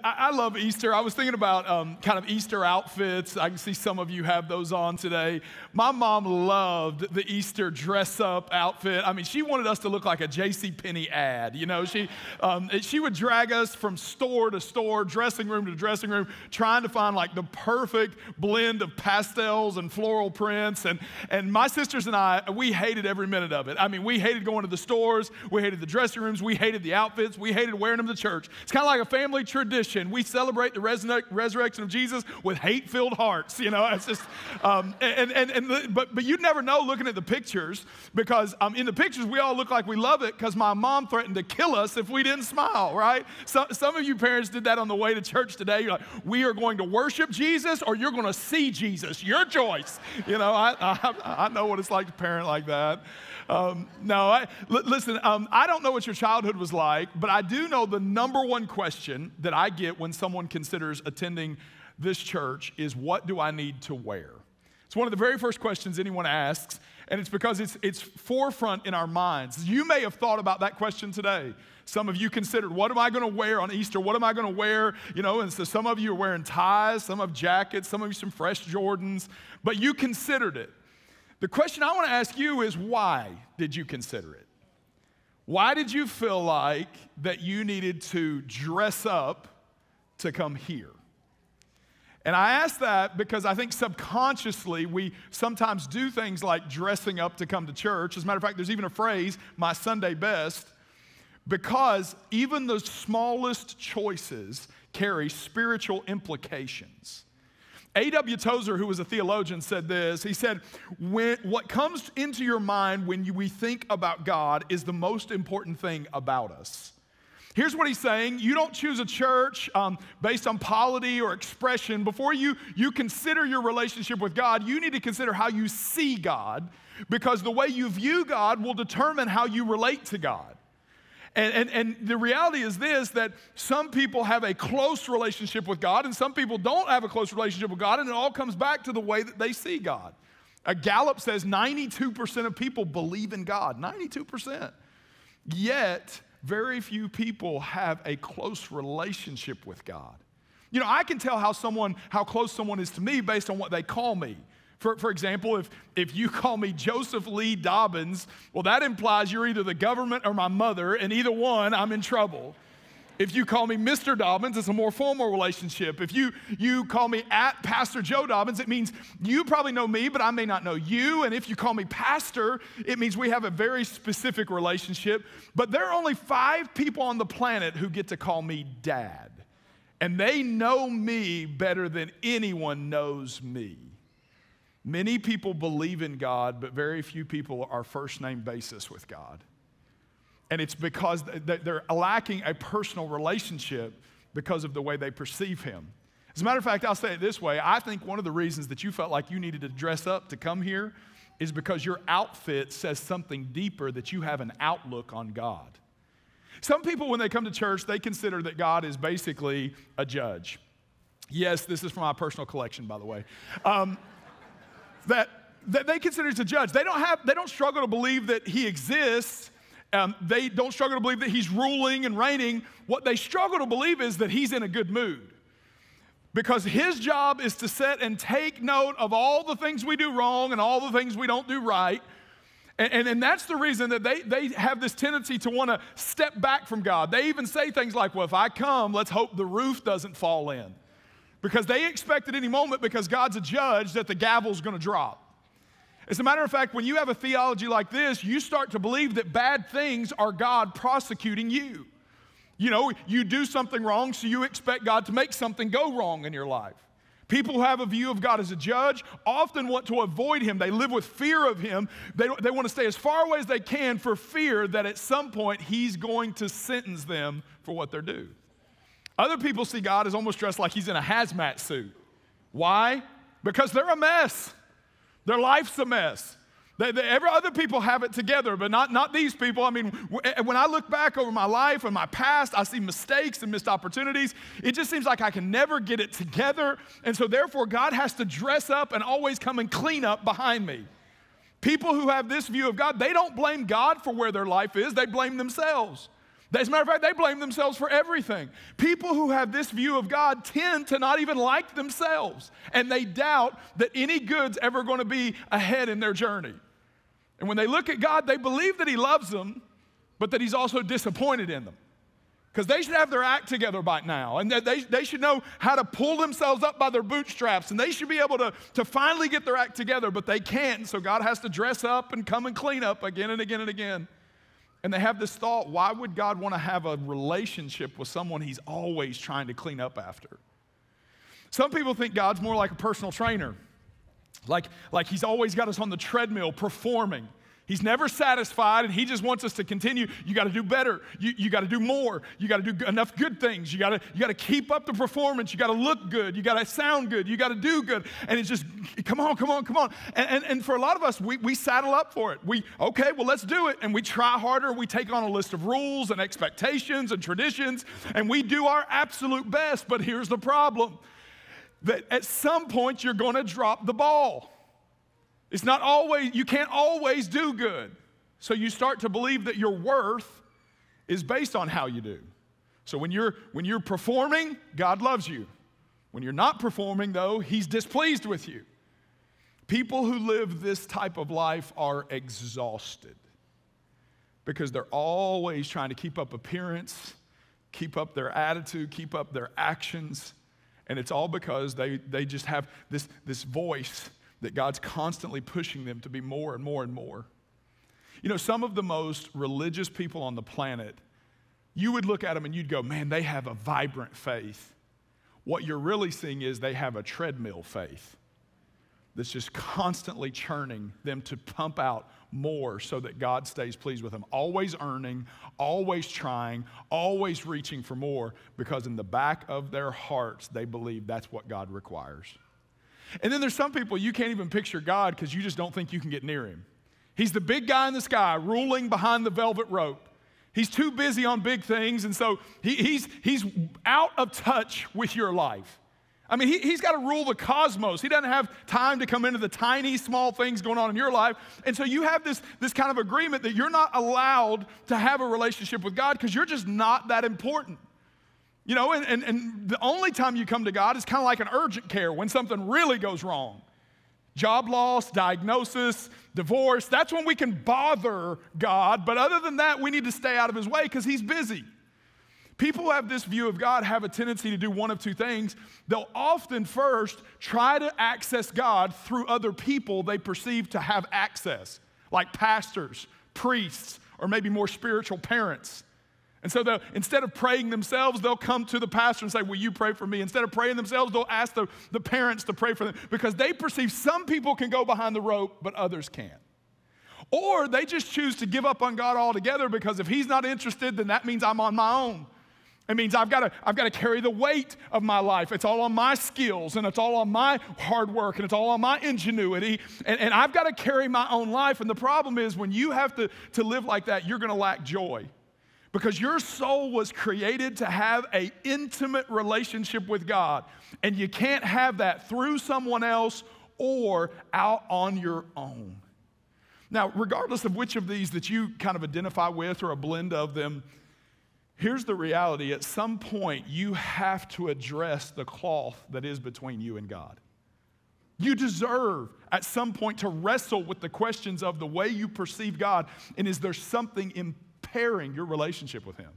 I love Easter. I was thinking about kind of Easter outfits. I can see some of you have those on today. My mom loved the Easter dress-up outfit. I mean, she wanted us to look like a JCPenney ad. You know, she would drag us from store to store, dressing room to dressing room, trying to find like the perfect blend of pastels and floral prints. And my sisters and I, we hated every minute of it. I mean, we hated going to the stores. We hated the dressing rooms. We hated the outfits. We hated wearing them to church. It's kind of like a family tradition. We celebrate the resurrection of Jesus with hate-filled hearts. You know, it's just, but you'd never know looking at the pictures, because in the pictures we all look like we love it because my mom threatened to kill us if we didn't smile, right? So, some of you parents did that on the way to church today. You're like, we are going to worship Jesus or you're going to see Jesus. Your choice. You know, I know what it's like to parent like that. Listen, I don't know what your childhood was like, but I do know the number one question that I get when someone considers attending this church is, what do I need to wear? It's one of the very first questions anyone asks, and it's because it's forefront in our minds. You may have thought about that question today. Some of you considered, what am I going to wear on Easter? What am I going to wear? You know, and so some of you are wearing ties, some have jackets, some of you some fresh Jordans, but you considered it. The question I want to ask you is, why did you consider it? Why did you feel like that you needed to dress up to come here? And I ask that because I think subconsciously we sometimes do things like dressing up to come to church. As a matter of fact, there's even a phrase, my Sunday best, because even the smallest choices carry spiritual implications. A.W. Tozer, who was a theologian, said this. He said, what comes into your mind when we think about God is the most important thing about us. Here's what he's saying. You don't choose a church based on polity or expression. Before you consider your relationship with God, you need to consider how you see God, because the way you view God will determine how you relate to God. And the reality is this, that some people have a close relationship with God and some people don't have a close relationship with God, and it all comes back to the way that they see God. A Gallup says 92% of people believe in God, 92%. Yet, very few people have a close relationship with God. You know, I can tell how close someone is to me based on what they call me. For example, if you call me Joseph Lee Dobbins, well, that implies you're either the government or my mother, and either one, I'm in trouble. If you call me Mr. Dobbins, it's a more formal relationship. If you call me at Pastor Joe Dobbins, it means you probably know me, but I may not know you. And if you call me Pastor, it means we have a very specific relationship. But there are only 5 people on the planet who get to call me Dad. And they know me better than anyone knows me. Many people believe in God, but very few people are first-name basis with God. And it's because they're lacking a personal relationship because of the way they perceive Him. As a matter of fact, I'll say it this way. I think one of the reasons that you felt like you needed to dress up to come here is because your outfit says something deeper, that you have an outlook on God. Some people, when they come to church, they consider that God is basically a judge. Yes, this is from my personal collection, by the way. That they consider He's a judge. They don't struggle to believe that He exists. They don't struggle to believe that He's ruling and reigning. What they struggle to believe is that He's in a good mood. Because His job is to sit and take note of all the things we do wrong and all the things we don't do right. And that's the reason that they have this tendency to want to step back from God. They even say things like, well, if I come, let's hope the roof doesn't fall in. Because they expect at any moment, because God's a judge, that the gavel's going to drop. As a matter of fact, when you have a theology like this, you start to believe that bad things are God prosecuting you. You know, you do something wrong, so you expect God to make something go wrong in your life. People who have a view of God as a judge often want to avoid Him. They live with fear of Him. They want to stay as far away as they can for fear that at some point He's going to sentence them for what they're doing. Other people see God as almost dressed like He's in a hazmat suit. Why? Because they're a mess. Their life's a mess. Other people have it together, but not these people. I mean, when I look back over my life and my past, I see mistakes and missed opportunities. It just seems like I can never get it together. And so therefore, God has to dress up and always come and clean up behind me. People who have this view of God, they don't blame God for where their life is. They blame themselves. As a matter of fact, they blame themselves for everything. People who have this view of God tend to not even like themselves, and they doubt that any good's ever going to be ahead in their journey. And when they look at God, they believe that he loves them, but that he's also disappointed in them. Because they should have their act together by now, and they should know how to pull themselves up by their bootstraps, and they should be able to finally get their act together, but they can't, and so God has to dress up and come and clean up again and again and again. And they have this thought, why would God want to have a relationship with someone he's always trying to clean up after? Some people think God's more like a personal trainer, like he's always got us on the treadmill performing. He's never satisfied, and he just wants us to continue. You got to do better. You got to do more. You got to do enough good things. You got to keep up the performance. You got to look good. You got to sound good. You got to do good. And it's just, come on. And for a lot of us, we saddle up for it. Okay, well, let's do it. And we try harder. We take on a list of rules and expectations and traditions, and we do our absolute best. But here's the problem, that at some point, you're going to drop the ball. It's not always, you can't always do good. So you start to believe that your worth is based on how you do. So when you're performing, God loves you. When you're not performing, though, he's displeased with you. People who live this type of life are exhausted because they're always trying to keep up appearance, keep up their attitude, keep up their actions, and it's all because they just have this voice that God's constantly pushing them to be more and more and more. You know, some of the most religious people on the planet, you would look at them and you'd go, man, they have a vibrant faith. What you're really seeing is they have a treadmill faith that's just constantly churning them to pump out more so that God stays pleased with them. Always earning, always trying, always reaching for more, because in the back of their hearts, they believe that's what God requires. And then there's some people you can't even picture God because you just don't think you can get near him. He's the big guy in the sky ruling behind the velvet rope. He's too busy on big things, and so he's out of touch with your life. I mean, he's got to rule the cosmos. He doesn't have time to come into the tiny, small things going on in your life. And so you have this kind of agreement that you're not allowed to have a relationship with God because you're just not that important. You know, and the only time you come to God is kind of like an urgent care when something really goes wrong. Job loss, diagnosis, divorce, that's when we can bother God. But other than that, we need to stay out of his way because he's busy. People who have this view of God have a tendency to do one of two things. They'll often first try to access God through other people they perceive to have access, like pastors, priests, or maybe more spiritual parents. And so instead of praying themselves, they'll come to the pastor and say, will you pray for me? Instead of praying themselves, they'll ask the parents to pray for them because they perceive some people can go behind the rope, but others can't. Or they just choose to give up on God altogether because if he's not interested, then that means I'm on my own. It means I've got to carry the weight of my life. It's all on my skills, and it's all on my hard work, and it's all on my ingenuity, and I've got to carry my own life. And the problem is when you have to live like that, you're going to lack joy. Because your soul was created to have an intimate relationship with God. And you can't have that through someone else or out on your own. Now, regardless of which of these that you kind of identify with or a blend of them, here's the reality. At some point, you have to address the cloth that is between you and God. You deserve at some point to wrestle with the questions of the way you perceive God, and is there something impairing your relationship with him?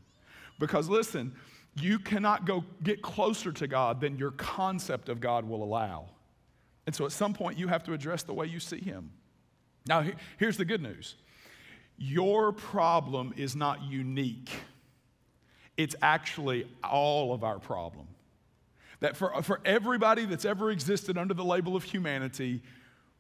Because listen, you cannot go get closer to God than your concept of God will allow. And so at some point, you have to address the way you see him. Now, here's the good news. Your problem is not unique. It's actually all of our problem. That for everybody that's ever existed under the label of humanity,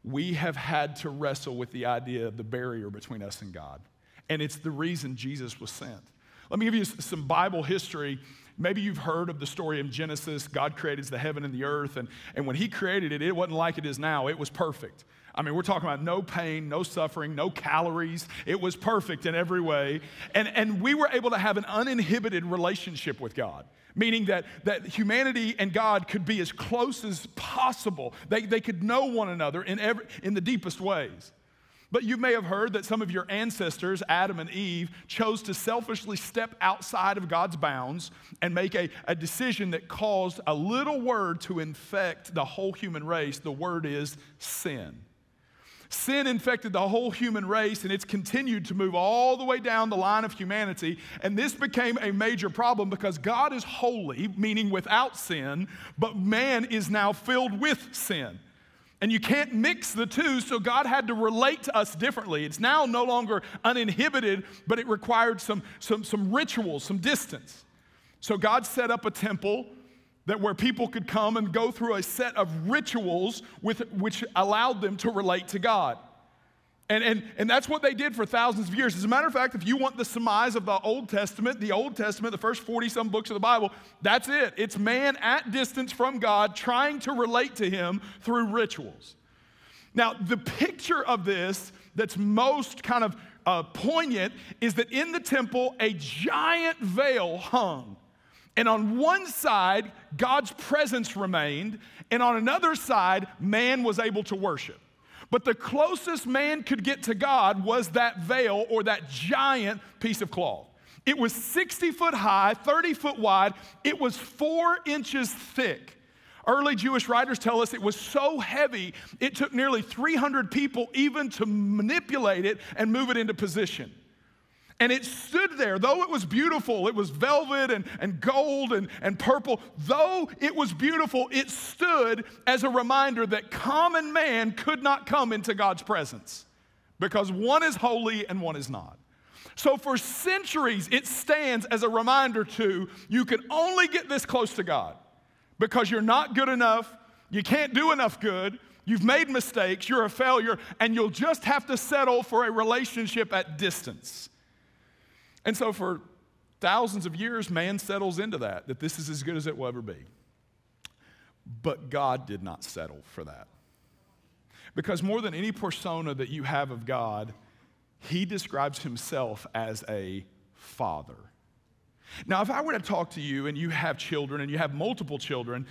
we have had to wrestle with the idea of the barrier between us and God. And it's the reason Jesus was sent. Let me give you some Bible history. Maybe you've heard of the story of Genesis. God created the heaven and the earth. And when he created it, it wasn't like it is now. It was perfect. I mean, we're talking about no pain, no suffering, no calories. It was perfect in every way. And we were able to have an uninhibited relationship with God, meaning that humanity and God could be as close as possible. They could know one another in the deepest ways. But you may have heard that some of your ancestors, Adam and Eve, chose to selfishly step outside of God's bounds and make a decision that caused a little word to infect the whole human race. The word is sin. Sin infected the whole human race, and it's continued to move all the way down the line of humanity. And this became a major problem because God is holy, meaning without sin, but man is now filled with sin. And you can't mix the two, so God had to relate to us differently. It's now no longer uninhibited, but it required some rituals, some distance. So God set up a temple that where people could come and go through a set of rituals which allowed them to relate to God. And that's what they did for thousands of years. As a matter of fact, if you want the surmise of the Old Testament, the first 40-some books of the Bible, that's it. It's man at distance from God trying to relate to him through rituals. Now, the picture of this that's most kind of poignant is that in the temple, a giant veil hung. And on one side, God's presence remained, and on another side, man was able to worship. But the closest man could get to God was that veil or that giant piece of cloth. It was 60 foot high, 30 foot wide. It was 4 inches thick. Early Jewish writers tell us it was so heavy, it took nearly 300 people even to manipulate it and move it into position. And it stood there, though it was beautiful, it was velvet and gold and purple. Though it was beautiful, it stood as a reminder that common man could not come into God's presence because one is holy and one is not. So for centuries, it stands as a reminder to you can only get this close to God because you're not good enough, you can't do enough good, you've made mistakes, you're a failure, and you'll just have to settle for a relationship at distance. And so for thousands of years, man settles into that this is as good as it will ever be. But God did not settle for that. Because more than any persona that you have of God, he describes himself as a father. Now, if I were to talk to you and you have children and you have multiple children,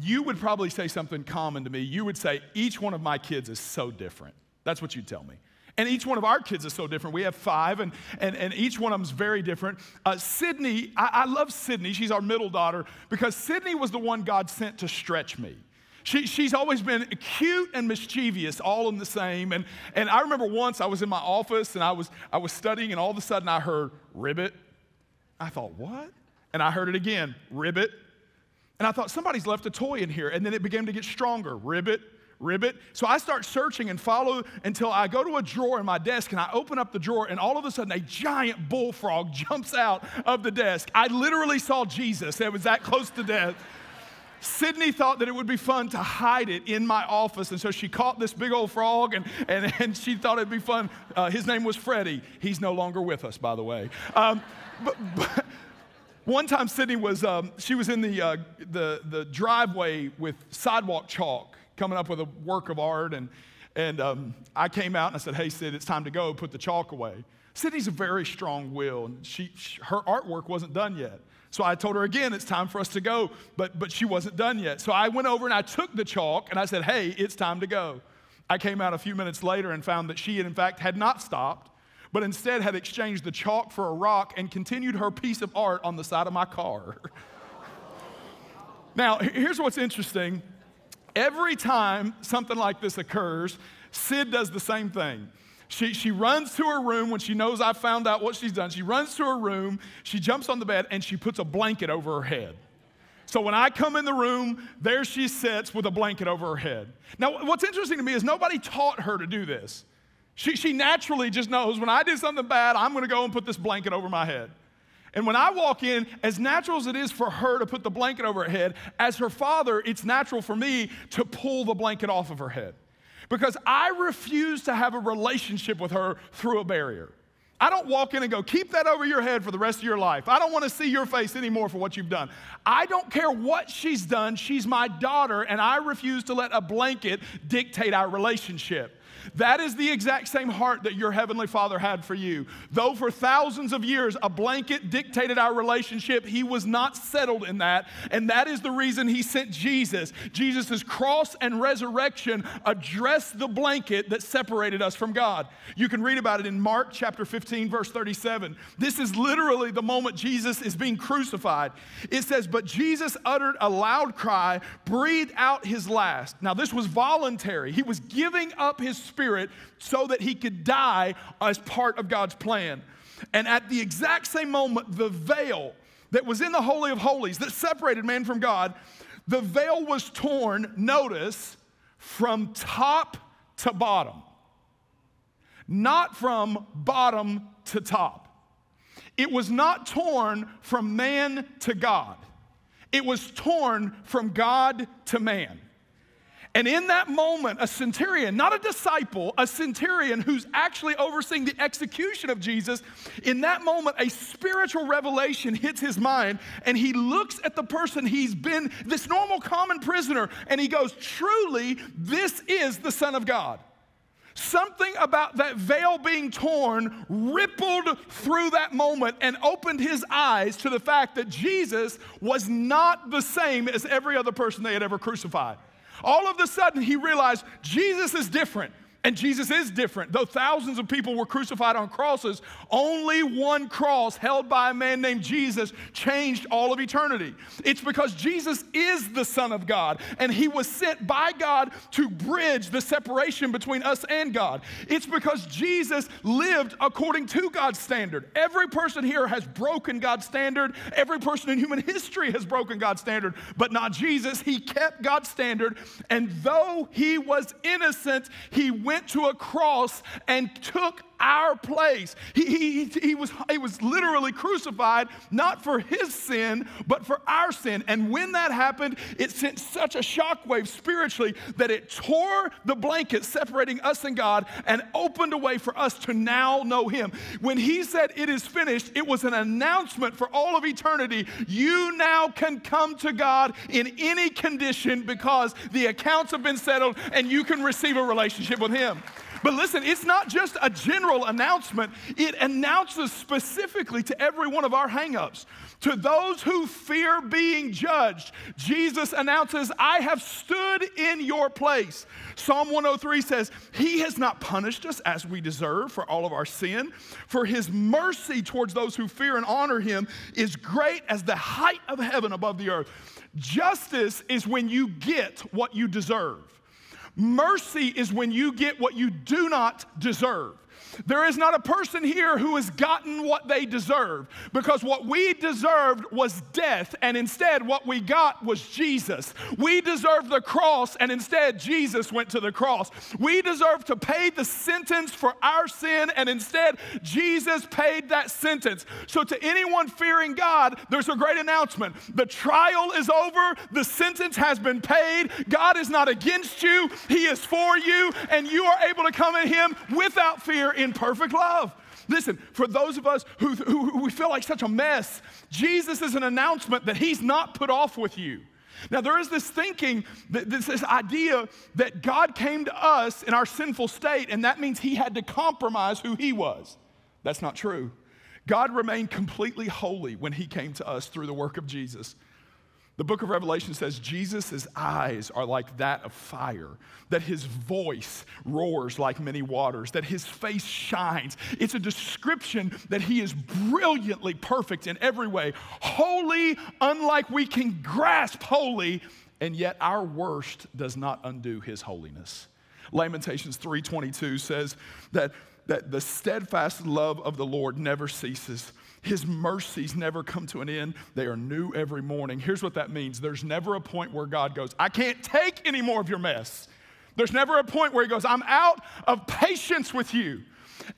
you would probably say something common to me. You would say, each one of my kids is so different. That's what you'd tell me. And each one of our kids is so different. We have 5, and each one of them is very different. Sydney, I love Sydney. She's our middle daughter because Sydney was the one God sent to stretch me. She's always been cute and mischievous, all in the same. And I remember once I was in my office, and I was studying, and all of a sudden I heard, ribbit. I thought, what? And I heard it again, ribbit. And I thought, somebody's left a toy in here. And then it began to get stronger, ribbit. So I start searching and follow until I go to a drawer in my desk and I open up the drawer and all of a sudden a giant bullfrog jumps out of the desk. I literally saw Jesus. It was that close to death. Sydney thought that it would be fun to hide it in my office, and so she caught this big old frog and she thought it'd be fun. His name was Freddie. He's no longer with us, by the way. But one time Sydney was, she was in the driveway with sidewalk chalk, coming up with a work of art, and I came out and I said, hey, Sid, it's time to go, put the chalk away. Sydney's a very strong will, and her artwork wasn't done yet. So I told her again, it's time for us to go, but she wasn't done yet. So I went over and I took the chalk and I said, hey, it's time to go. I came out a few minutes later and found that she, in fact, had not stopped, but instead had exchanged the chalk for a rock and continued her piece of art on the side of my car. Now, here's what's interesting. Every time something like this occurs, Sid does the same thing. She runs to her room when she knows I've found out what she's done. She runs to her room, she jumps on the bed, and she puts a blanket over her head. So when I come in the room, there she sits with a blanket over her head. Now, what's interesting to me is nobody taught her to do this. She naturally just knows when I do something bad, I'm going to go and put this blanket over my head. And when I walk in, as natural as it is for her to put the blanket over her head, as her father, it's natural for me to pull the blanket off of her head. Because I refuse to have a relationship with her through a barrier. I don't walk in and go, keep that over your head for the rest of your life. I don't want to see your face anymore for what you've done. I don't care what she's done. She's my daughter, and I refuse to let a blanket dictate our relationship. That is the exact same heart that your Heavenly Father had for you. Though for thousands of years a blanket dictated our relationship, He was not settled in that, and that is the reason He sent Jesus. Jesus' cross and resurrection addressed the blanket that separated us from God. You can read about it in Mark chapter 15, verse 37. This is literally the moment Jesus is being crucified. It says, "But Jesus uttered a loud cry, breathed out His last." Now this was voluntary. He was giving up His spirit so that He could die as part of God's plan. And at the exact same moment, the veil that was in the Holy of Holies that separated man from God, the veil was torn, notice, from top to bottom. Not from bottom to top. It was not torn from man to God. It was torn from God to man. And in that moment, a centurion, not a disciple, a centurion who's actually overseeing the execution of Jesus, in that moment, a spiritual revelation hits his mind, and he looks at the person he's been, this normal common prisoner, and he goes, truly, this is the Son of God. Something about that veil being torn rippled through that moment and opened his eyes to the fact that Jesus was not the same as every other person they had ever crucified. All of a sudden, he realized Jesus is different. And Jesus is different. Though thousands of people were crucified on crosses, only one cross held by a man named Jesus changed all of eternity. It's because Jesus is the Son of God, and He was sent by God to bridge the separation between us and God. It's because Jesus lived according to God's standard. Every person here has broken God's standard. Every person in human history has broken God's standard, but not Jesus. He kept God's standard, and though He was innocent, He went to a cross and took our place. He was literally crucified, not for His sin, but for our sin. And when that happened, it sent such a shockwave spiritually that it tore the blanket separating us and God and opened a way for us to now know Him. When He said it is finished, it was an announcement for all of eternity. You now can come to God in any condition because the accounts have been settled and you can receive a relationship with Him. But listen, it's not just a general announcement. It announces specifically to every one of our hang-ups. To those who fear being judged, Jesus announces, I have stood in your place. Psalm 103 says, He has not punished us as we deserve for all of our sin. For His mercy towards those who fear and honor Him is great as the height of heaven above the earth. Justice is when you get what you deserve. Mercy is when you get what you do not deserve. There is not a person here who has gotten what they deserve, because what we deserved was death, and instead what we got was Jesus. We deserved the cross, and instead Jesus went to the cross. We deserved to pay the sentence for our sin, and instead Jesus paid that sentence. So to anyone fearing God, there's a great announcement. The trial is over. The sentence has been paid. God is not against you. He is for you, and you are able to come at Him without fear in perfect love. Listen, for those of us who feel like such a mess, Jesus is an announcement that He's not put off with you. Now, there is this thinking, this idea that God came to us in our sinful state, and that means He had to compromise who He was. That's not true. God remained completely holy when He came to us through the work of Jesus. The book of Revelation says Jesus' eyes are like that of fire, that His voice roars like many waters, that His face shines. It's a description that He is brilliantly perfect in every way, holy, unlike we can grasp holy, and yet our worst does not undo His holiness. Lamentations 3:22 says that the steadfast love of the Lord never ceases. His mercies never come to an end. They are new every morning. Here's what that means. There's never a point where God goes, I can't take any more of your mess. There's never a point where He goes, I'm out of patience with you.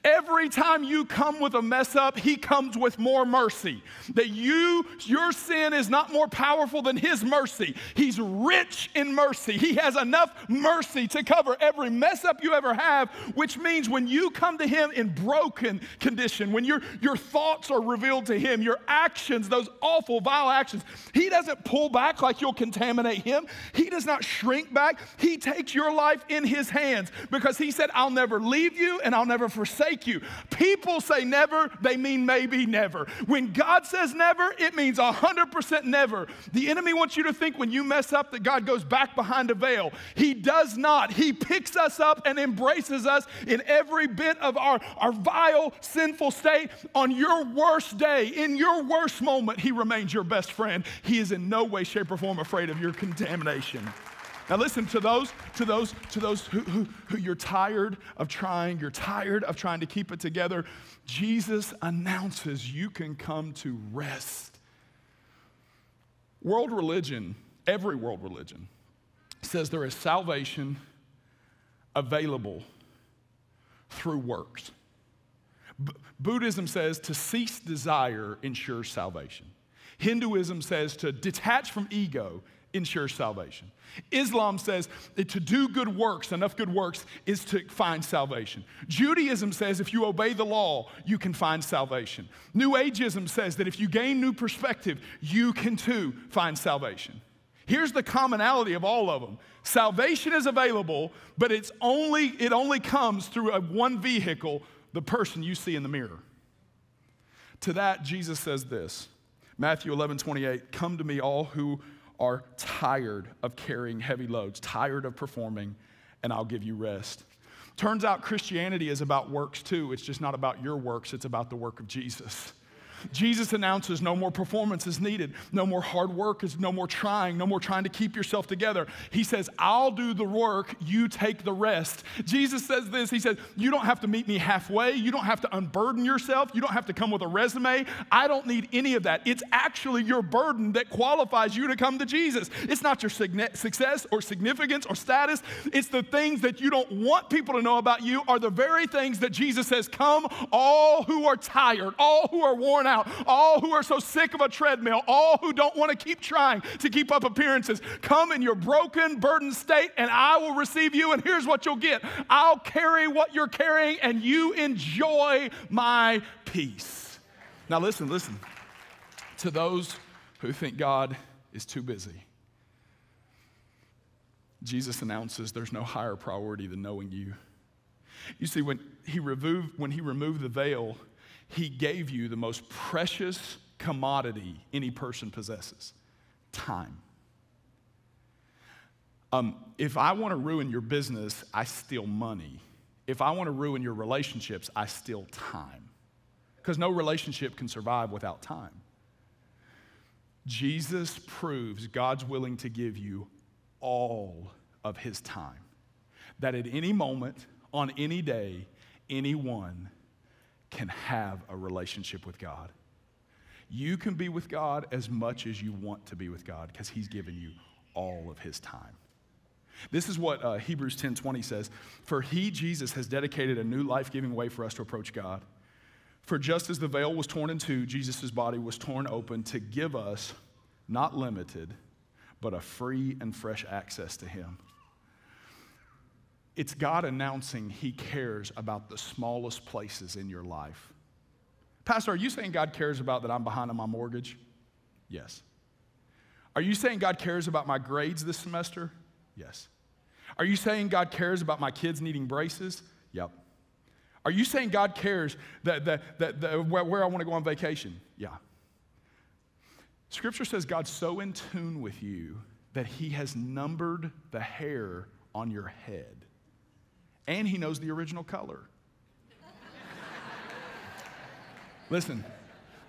Every time you come with a mess up, he comes with more mercy. That your sin is not more powerful than his mercy. He's rich in mercy. He has enough mercy to cover every mess up you ever have, which means when you come to him in broken condition, when your thoughts are revealed to him, your actions, those awful, vile actions, he doesn't pull back like you'll contaminate him. He does not shrink back. He takes your life in his hands because he said, I'll never leave you and I'll never forsake you. People say never, they mean maybe never. When God says never, it means 100% never. The enemy wants you to think when you mess up that God goes back behind a veil. He does not. He picks us up and embraces us in every bit of our vile, sinful state. On your worst day, in your worst moment, he remains your best friend. He is in no way, shape, or form afraid of your contamination. Now listen, to those who you're tired of trying to keep it together, Jesus announces you can come to rest. World religion, every world religion, says there is salvation available through works. Buddhism says to cease desire ensures salvation. Hinduism says to detach from ego ensures salvation. Islam says that to do good works, enough good works, is to find salvation. Judaism says if you obey the law, you can find salvation. New Ageism says that if you gain new perspective, you can too find salvation. Here's the commonality of all of them. Salvation is available, but it only comes through one vehicle, the person you see in the mirror. To that, Jesus says this, Matthew 11:28, come to me all who are tired of carrying heavy loads, tired of performing, and I'll give you rest. Turns out Christianity is about works too. It's just not about your works, it's about the work of Jesus. Jesus announces no more performance is needed, no more hard work, no more trying to keep yourself together. He says, I'll do the work, you take the rest. Jesus says this, he says, you don't have to meet me halfway, you don't have to unburden yourself, you don't have to come with a resume. I don't need any of that. It's actually your burden that qualifies you to come to Jesus. It's not your success or significance or status. It's the things that you don't want people to know about you are the very things that Jesus says, come all who are tired, all who are worn out, all who are so sick of a treadmill, all who don't want to keep trying to keep up appearances. Come in your broken, burdened state, and I will receive you, and here's what you'll get. I'll carry what you're carrying, and you enjoy my peace. Now listen. To those who think God is too busy, Jesus announces there's no higher priority than knowing you. You see, when he removed the veil, he gave you the most precious commodity any person possesses, time. If I want to ruin your business, I steal money. If I want to ruin your relationships, I steal time. Because no relationship can survive without time. Jesus proves God's willing to give you all of his time. That at any moment, on any day, anyone can have a relationship with God. You can be with God as much as you want to be with God because he's given you all of his time. This is what Hebrews 10:20 says. For he, Jesus, has dedicated a new life-giving way for us to approach God. For just as the veil was torn in two, Jesus' body was torn open to give us, not limited, but a free and fresh access to him. It's God announcing he cares about the smallest places in your life. Pastor, are you saying God cares about that I'm behind on my mortgage? Yes. Are you saying God cares about my grades this semester? Yes. Are you saying God cares about my kids needing braces? Yep. Are you saying God cares that where I want to go on vacation? Yeah. Scripture says God's so in tune with you that he has numbered the hair on your head. And he knows the original color. Listen,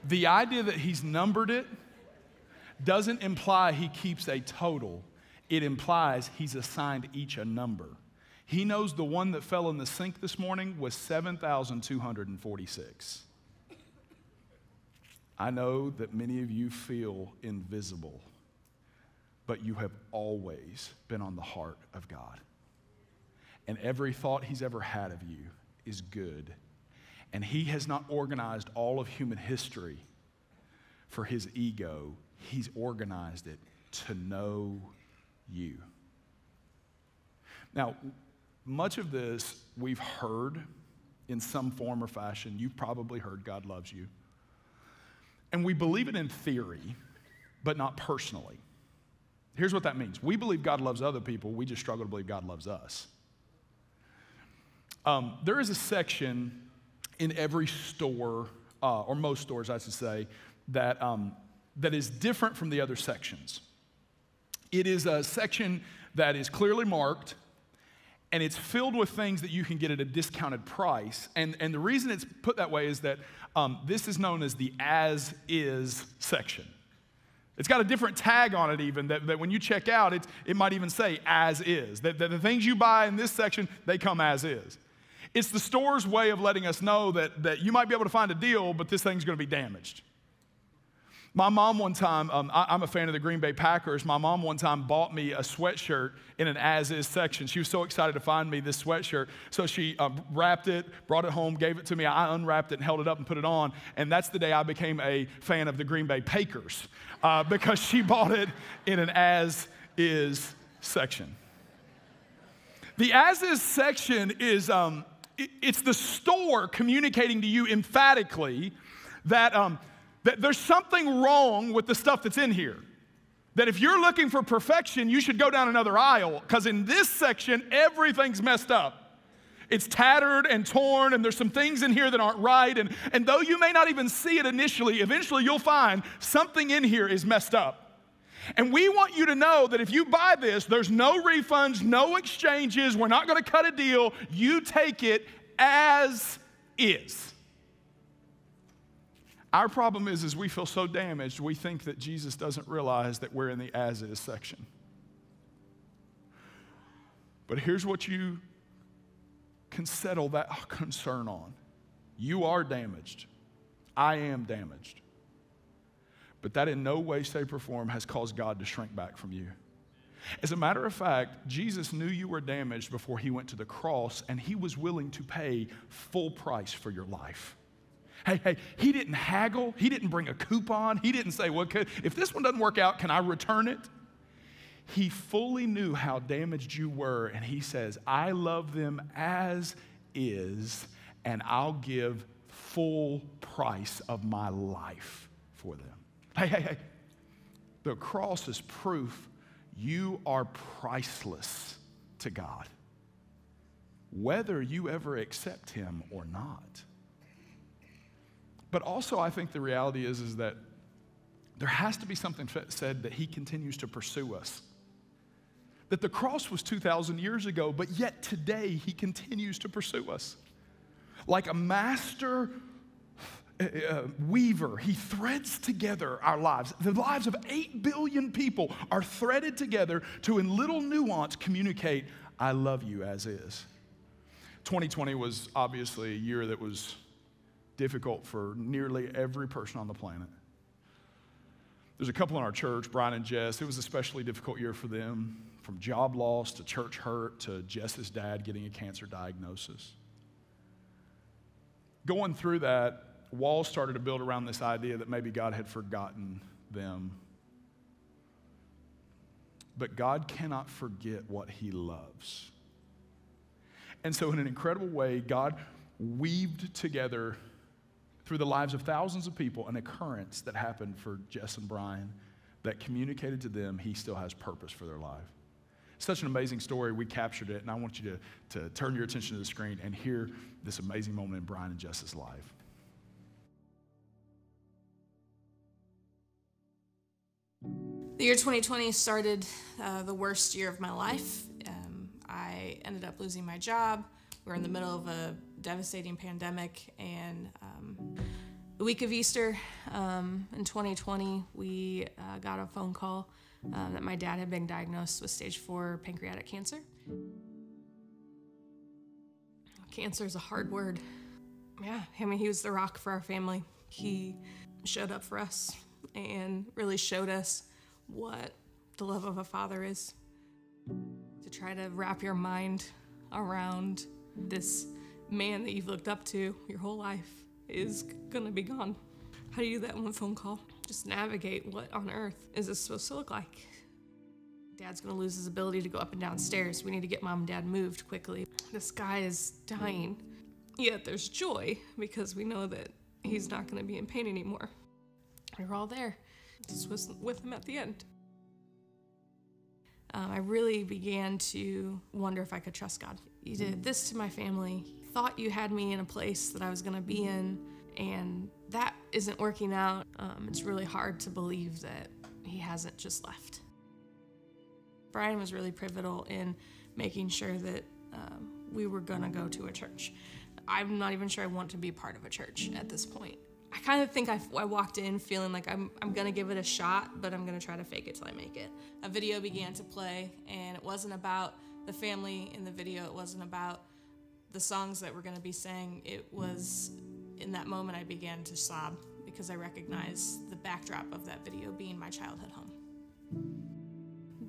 the idea that he's numbered it doesn't imply he keeps a total. It implies he's assigned each a number. He knows the one that fell in the sink this morning was 7,246. I know that many of you feel invisible, but you have always been on the heart of God. And every thought he's ever had of you is good. And he has not organized all of human history for his ego. He's organized it to know you. Now, much of this we've heard in some form or fashion. You've probably heard God loves you. And we believe it in theory, but not personally. Here's what that means. We believe God loves other people. We just struggle to believe God loves us. There is a section in every store, or most stores, I should say, that is different from the other sections. It is a section that is clearly marked, and it's filled with things that you can get at a discounted price. And the reason it's put that way is that this is known as the as-is section. It's got a different tag on it even, that when you check out, it might even say as is. That the things you buy in this section, they come as is. It's the store's way of letting us know that you might be able to find a deal, but this thing's going to be damaged. My mom one time, I'm a fan of the Green Bay Packers. My mom one time bought me a sweatshirt in an as-is section. She was so excited to find me this sweatshirt. So she wrapped it, brought it home, gave it to me. I unwrapped it and held it up and put it on. And that's the day I became a fan of the Green Bay Packers because she bought it in an as-is section. The as-is section is, it's the store communicating to you emphatically that there's something wrong with the stuff that's in here. That if you're looking for perfection, you should go down another aisle, because in this section, everything's messed up. It's tattered and torn, and there's some things in here that aren't right, and though you may not even see it initially, eventually you'll find something in here is messed up. And we want you to know that if you buy this, there's no refunds, no exchanges, we're not going to cut a deal. You take it as is. Our problem is we feel so damaged, we think that Jesus doesn't realize that we're in the as-is section. But here's what you can settle that concern on. You are damaged. I am damaged. But that in no way, shape, or form has caused God to shrink back from you. As a matter of fact, Jesus knew you were damaged before he went to the cross, and he was willing to pay full price for your life. Hey, he didn't haggle. He didn't bring a coupon. He didn't say, well, if this one doesn't work out, can I return it? He fully knew how damaged you were, and he says, I love them as is, and I'll give full price of my life for them. Hey. The cross is proof you are priceless to God, whether you ever accept him or not. But also, I think the reality is that there has to be something said that he continues to pursue us. That the cross was 2,000 years ago, but yet today he continues to pursue us. Like a master weaver, he threads together our lives. The lives of 8 billion people are threaded together to, in little nuance, communicate, I love you as is. 2020 was obviously a year that was difficult for nearly every person on the planet. There's a couple in our church, Brian and Jess. It was an especially difficult year for them, from job loss to church hurt to Jess's dad getting a cancer diagnosis. Going through that, walls started to build around this idea that maybe God had forgotten them. But God cannot forget what he loves. And so in an incredible way, God weaved together through the lives of thousands of people an occurrence that happened for Jess and Brian that communicated to them he still has purpose for their life. Such an amazing story. We captured it, and I want you to turn your attention to the screen and hear this amazing moment in Brian and Jess's life. The year 2020 started the worst year of my life. I ended up losing my job. We were in the middle of a devastating pandemic, and the week of Easter in 2020, we got a phone call that my dad had been diagnosed with stage 4 pancreatic cancer. Cancer is a hard word. Yeah, he was the rock for our family. He showed up for us and really showed us what the love of a father is. To try to wrap your mind around this man that you've looked up to your whole life is gonna be gone. How do you do that in one phone call? Just navigate what on earth is this supposed to look like? Dad's gonna lose his ability to go up and down stairs. We need to get mom and dad moved quickly. This guy is dying. Yet there's joy because we know that he's not gonna be in pain anymore. We were all there, just with him at the end. I really began to wonder if I could trust God. You did this to my family. Thought you had me in a place that I was gonna be in, and that isn't working out. It's really hard to believe that he hasn't just left. Brian was really pivotal in making sure that we were gonna go to a church. I'm not even sure I want to be part of a church at this point. I kind of think I walked in feeling like I'm gonna give it a shot, but I'm gonna try to fake it till I make it. A video began to play, and it wasn't about the family in the video. It wasn't about the songs that we're gonna be sang. It was, in that moment, I began to sob because I recognized the backdrop of that video being my childhood home.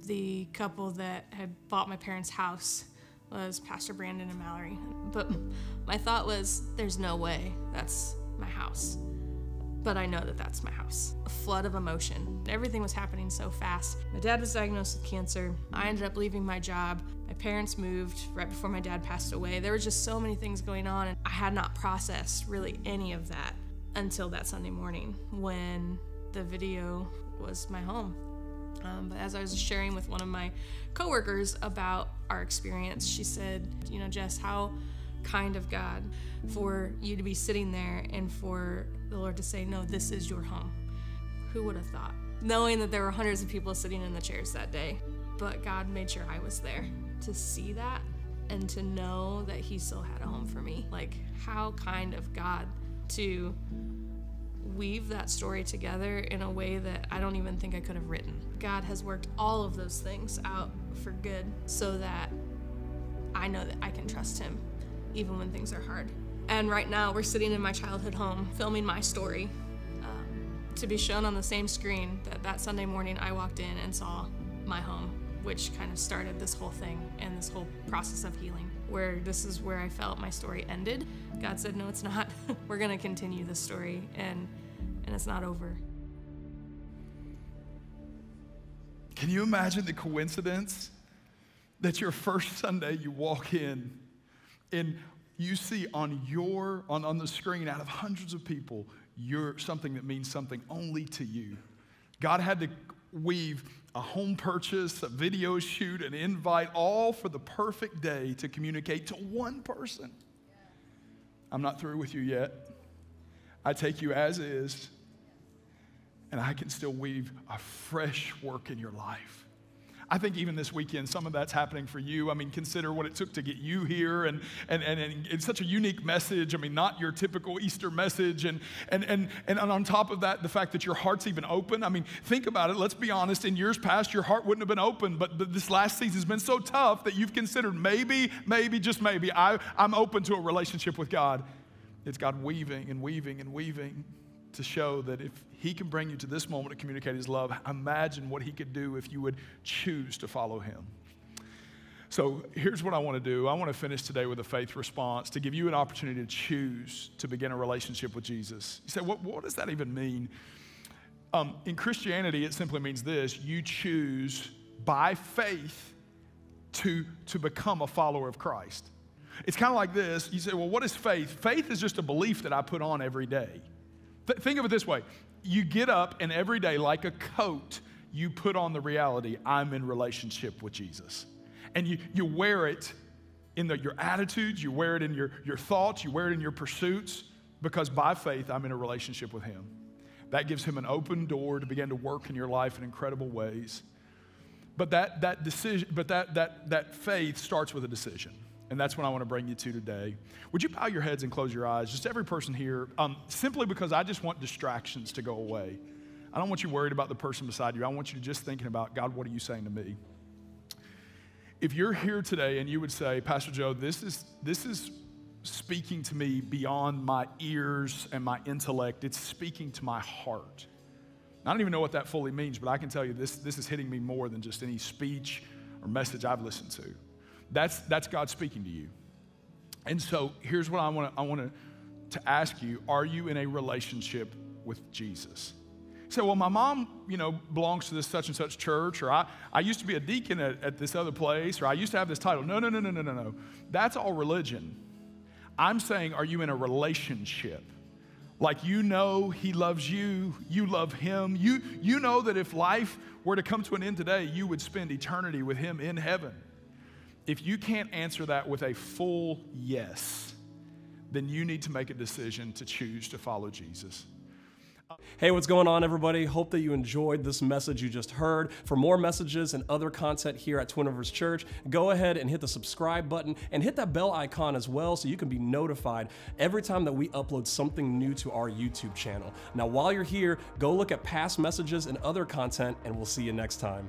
The couple that had bought my parents' house was Pastor Brandon and Mallory. But my thought was, there's no way that's my house. But I know that that's my house. A flood of emotion. Everything was happening so fast. My dad was diagnosed with cancer. I ended up leaving my job. My parents moved right before my dad passed away. There were just so many things going on, and I had not processed really any of that until that Sunday morning when the video was my home. But as I was sharing with one of my coworkers about our experience, she said, you know, Jess, how kind of God for you to be sitting there and for the Lord to say, no, this is your home. Who would have thought? Knowing that there were hundreds of people sitting in the chairs that day, but God made sure I was there to see that and to know that he still had a home for me. Like, how kind of God to weave that story together in a way that I don't even think I could have written. God has worked all of those things out for good so that I know that I can trust him even when things are hard. And right now we're sitting in my childhood home filming my story to be shown on the same screen that Sunday morning I walked in and saw my home, which kind of started this whole thing and this whole process of healing, where this is where I felt my story ended. God said, no, it's not. We're gonna continue this story, and it's not over. Can you imagine the coincidence that your first Sunday you walk in and you see on the screen out of hundreds of people, you're something that means something only to you. God had to weave a home purchase, a video shoot, an invite, all for the perfect day to communicate to one person. I'm not through with you yet. I take you as is, and I can still weave a fresh work in your life. I think even this weekend, some of that's happening for you. I mean, consider what it took to get you here, and it's such a unique message. I mean, not your typical Easter message, and on top of that, the fact that your heart's even open. I mean, think about it. Let's be honest. In years past, your heart wouldn't have been open, but this last season's been so tough that you've considered maybe, just maybe, I'm open to a relationship with God. It's God weaving and weaving and weaving to show that if he can bring you to this moment to communicate his love, imagine what he could do if you would choose to follow him. So here's what I want to do. I want to finish today with a faith response to give you an opportunity to choose to begin a relationship with Jesus. You say, what does that even mean? In Christianity, it simply means this: you choose by faith to become a follower of Christ. It's kind of like this. You say, well, what is faith? Faith is just a belief that I put on every day. Think of it this way. You get up and every day, like a coat, you put on the reality, I'm in relationship with Jesus. And you wear it in your attitudes, you wear it in your thoughts, you wear it in your pursuits, because by faith, I'm in a relationship with him. That gives him an open door to begin to work in your life in incredible ways. But that decision, that faith starts with a decision. And that's what I want to bring you to today. Would you bow your heads and close your eyes? Just every person here, simply because I just want distractions to go away. I don't want you worried about the person beside you. I want you to just thinking about, God, what are you saying to me? If you're here today and you would say, Pastor Joe, this is speaking to me beyond my ears and my intellect. It's speaking to my heart. I don't even know what that fully means, but I can tell you this is hitting me more than just any speech or message I've listened to. That's God speaking to you. And so here's what I want to ask you. Are you in a relationship with Jesus? You say, well, my mom, belongs to this such and such church, or I used to be a deacon at this other place, or I used to have this title. No. That's all religion. I'm saying, are you in a relationship? Like he loves you, you love him. You know that if life were to come to an end today, you would spend eternity with him in heaven. If you can't answer that with a full yes, then you need to make a decision to choose to follow Jesus. Hey, what's going on, everybody? Hope that you enjoyed this message you just heard. For more messages and other content here at TwinRivers.Church, go ahead and hit the subscribe button and hit that bell icon as well so you can be notified every time that we upload something new to our YouTube channel. Now, while you're here, go look at past messages and other content, and we'll see you next time.